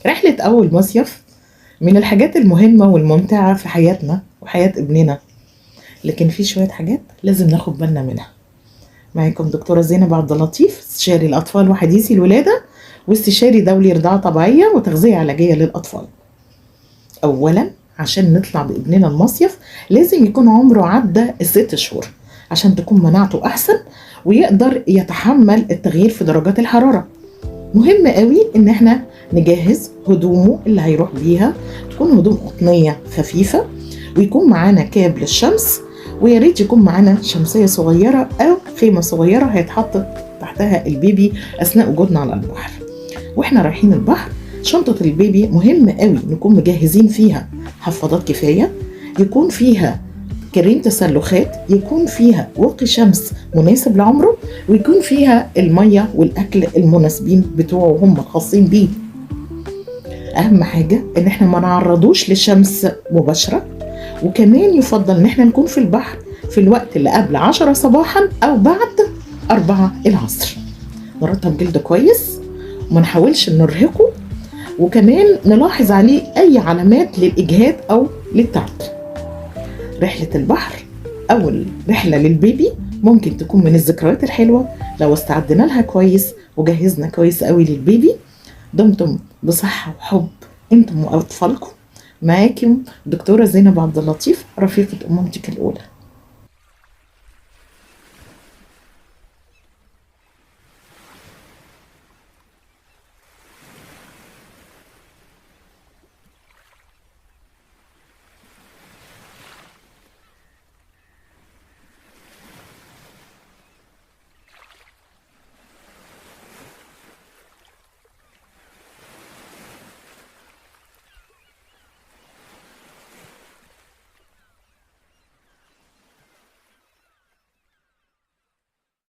رحلة أول مصيف من الحاجات المهمة والممتعة في حياتنا وحياة ابننا، لكن في شوية حاجات لازم ناخد بالنا منها. معاكم دكتورة زينب عبد اللطيف، استشاري الأطفال وحديثي الولادة، واستشاري دولي رضاعة طبيعية وتغذية علاجية للأطفال. أولا عشان نطلع بابننا المصيف لازم يكون عمره عدى ال6 شهور عشان تكون مناعته أحسن ويقدر يتحمل التغيير في درجات الحرارة. مهم قوي ان احنا نجهز هدومه اللي هيروح بيها، تكون هدوم قطنية خفيفة، ويكون معانا كاب للشمس، ويا ريت يكون معانا شمسية صغيرة او خيمة صغيرة هيتحط تحتها البيبي اثناء وجودنا على البحر. واحنا رايحين البحر شنطة البيبي مهم قوي نكون مجهزين فيها حفاضات كفاية، يكون فيها كريم تسلخات، يكون فيها واقي شمس مناسب لعمره، ويكون فيها المية والأكل المناسبين بتوعه هم الخاصين بيه. أهم حاجة إن احنا ما نعرضوش للشمس مباشرة، وكمان يفضل إن احنا نكون في البحر في الوقت اللي قبل 10 صباحا أو بعد 4 العصر. نرطب جلده كويس وما نحاولش نرهقه، وكمان نلاحظ عليه أي علامات للإجهاد أو للتعب. رحلة البحر أو الرحلة للبيبي ممكن تكون من الذكريات الحلوة لو استعدنا لها كويس وجهزنا كويس قوي للبيبي. دمتم بصحة وحب انتم وأطفالكم. معاكم دكتورة زينب عبد اللطيف، رفيقة أمومتك الأولى.